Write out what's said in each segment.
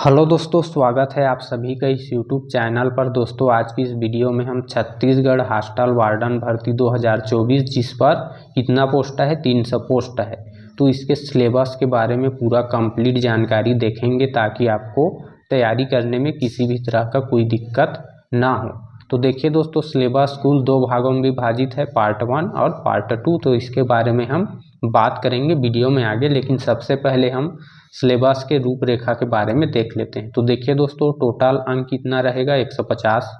Hello दोस्तों, स्वागत है आप सभी का इस यूट्यूब चैनल पर। दोस्तों आज की इस वीडियो में हम छत्तीसगढ़ हॉस्टल वार्डन भर्ती 2024 जिस पर कितना पोस्ट है, 300 पोस्ट है, तो इसके सिलेबस के बारे में पूरा कंप्लीट जानकारी देखेंगे ताकि आपको तैयारी करने में किसी भी तरह का कोई दिक्कत ना हो। तो देखिए दोस्तों, सिलेबस कुल 2 भागों में विभाजित है, पार्ट 1 और पार्ट 2। तो इसके बारे में हम बात करेंगे वीडियो में आगे, लेकिन सबसे पहले हम सिलेबस के रूपरेखा के बारे में देख लेते हैं। तो देखिए दोस्तों, टोटल अंक कितना रहेगा, 150।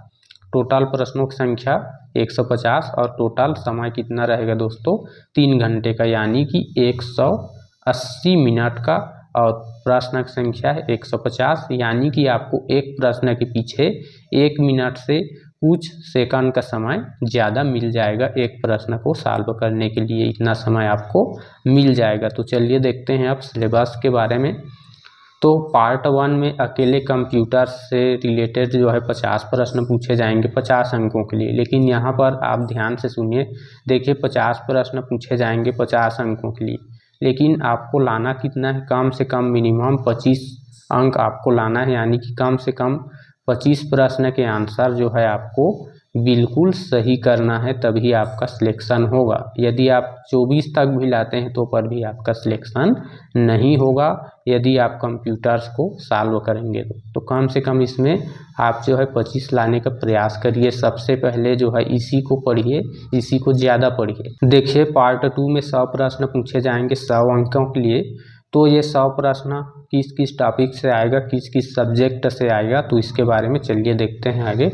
टोटल प्रश्नों की संख्या 150 और टोटल समय कितना रहेगा दोस्तों, 3 घंटे का, यानी कि 180 मिनट का। और प्रश्न की संख्या है 150, यानी कि आपको एक प्रश्न के पीछे 1 मिनट से कुछ सेकंड का समय ज़्यादा मिल जाएगा। एक प्रश्न को सॉल्व करने के लिए इतना समय आपको मिल जाएगा। तो चलिए देखते हैं अब सिलेबस के बारे में। तो पार्ट 1 में अकेले कंप्यूटर से रिलेटेड जो है 50 प्रश्न पूछे जाएंगे 50 अंकों के लिए। लेकिन यहाँ पर आप ध्यान से सुनिए, देखिए 50 प्रश्न पूछे जाएंगे 50 अंकों के लिए, लेकिन आपको लाना कितना है, कम से कम मिनिमम 25 अंक आपको लाना है, यानी कि कम से कम 25 प्रश्न के आंसर जो है आपको बिल्कुल सही करना है, तभी आपका सिलेक्शन होगा। यदि आप 24 तक भी लाते हैं तो पर भी आपका सिलेक्शन नहीं होगा यदि आप कंप्यूटर्स को सॉल्व करेंगे तो कम से कम इसमें आप जो है 25 लाने का प्रयास करिए। सबसे पहले जो है इसी को पढ़िए, इसी को ज़्यादा पढ़िए। देखिए पार्ट 2 में 100 प्रश्न पूछे जाएंगे 100 अंकों के लिए। तो ये 100 प्रश्न किस किस टॉपिक से आएगा, किस किस सब्जेक्ट से आएगा, तो इसके बारे में चलिए देखते हैं आगे।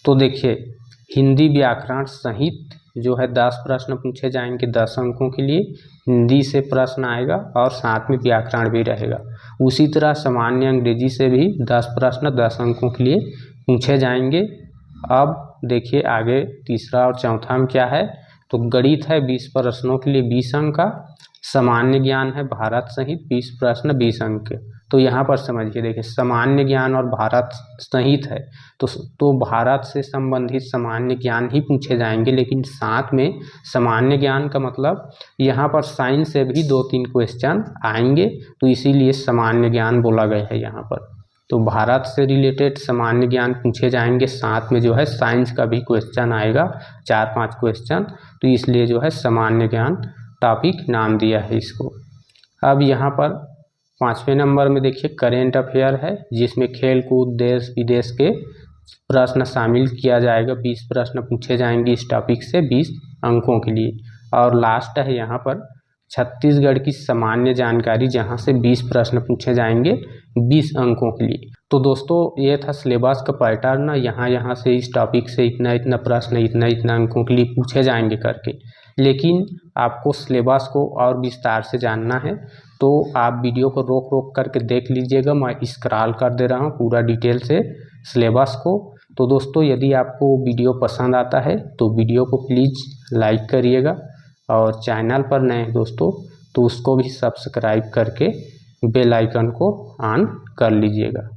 तो देखिए हिंदी व्याकरण सहित जो है 10 प्रश्न पूछे जाएंगे 10 अंकों के लिए। हिंदी से प्रश्न आएगा और साथ में व्याकरण भी रहेगा। उसी तरह सामान्य अंग्रेजी से भी 10 प्रश्न 10 अंकों के लिए पूछे जाएंगे। अब देखिए आगे तीसरा और चौथा में क्या है, तो गणित है 20 प्रश्नों के लिए 20 अंक का। सामान्य ज्ञान है भारत सहित 20 प्रश्न 20 अंक के। तो यहाँ पर समझिए, देखिए सामान्य ज्ञान और भारत सहित है तो भारत से संबंधित सामान्य ज्ञान ही पूछे जाएंगे, लेकिन साथ में सामान्य ज्ञान का मतलब यहाँ पर साइंस से भी 2-3 क्वेश्चन आएंगे, तो इसीलिए सामान्य ज्ञान बोला गया है यहाँ पर। तो भारत से रिलेटेड सामान्य ज्ञान पूछे जाएंगे, साथ में जो है साइंस का भी क्वेश्चन आएगा 4-5 क्वेश्चन, तो इसलिए जो है सामान्य ज्ञान टॉपिक नाम दिया है इसको। अब यहाँ पर 5वें नंबर में देखिए करेंट अफेयर है, जिसमें खेल कूद देश विदेश के प्रश्न शामिल किया जाएगा। 20 प्रश्न पूछे जाएंगे इस टॉपिक से 20 अंकों के लिए। और लास्ट है यहाँ पर छत्तीसगढ़ की सामान्य जानकारी, जहाँ से 20 प्रश्न पूछे जाएंगे 20 अंकों के लिए। तो दोस्तों ये था सिलेबस का पैटर्न, यहाँ से इस टॉपिक से इतना इतना प्रश्न इतना अंकों के लिए पूछे जाएंगे करके। लेकिन आपको सिलेबस को और विस्तार से जानना है तो आप वीडियो को रोक रोक करके देख लीजिएगा। मैं स्क्रॉल कर दे रहा हूँ पूरा डिटेल से सिलेबस को। तो दोस्तों यदि आपको वीडियो पसंद आता है तो वीडियो को प्लीज़ लाइक करिएगा, और चैनल पर नए हैं दोस्तों तो उसको भी सब्सक्राइब करके बेल आइकन को ऑन कर लीजिएगा।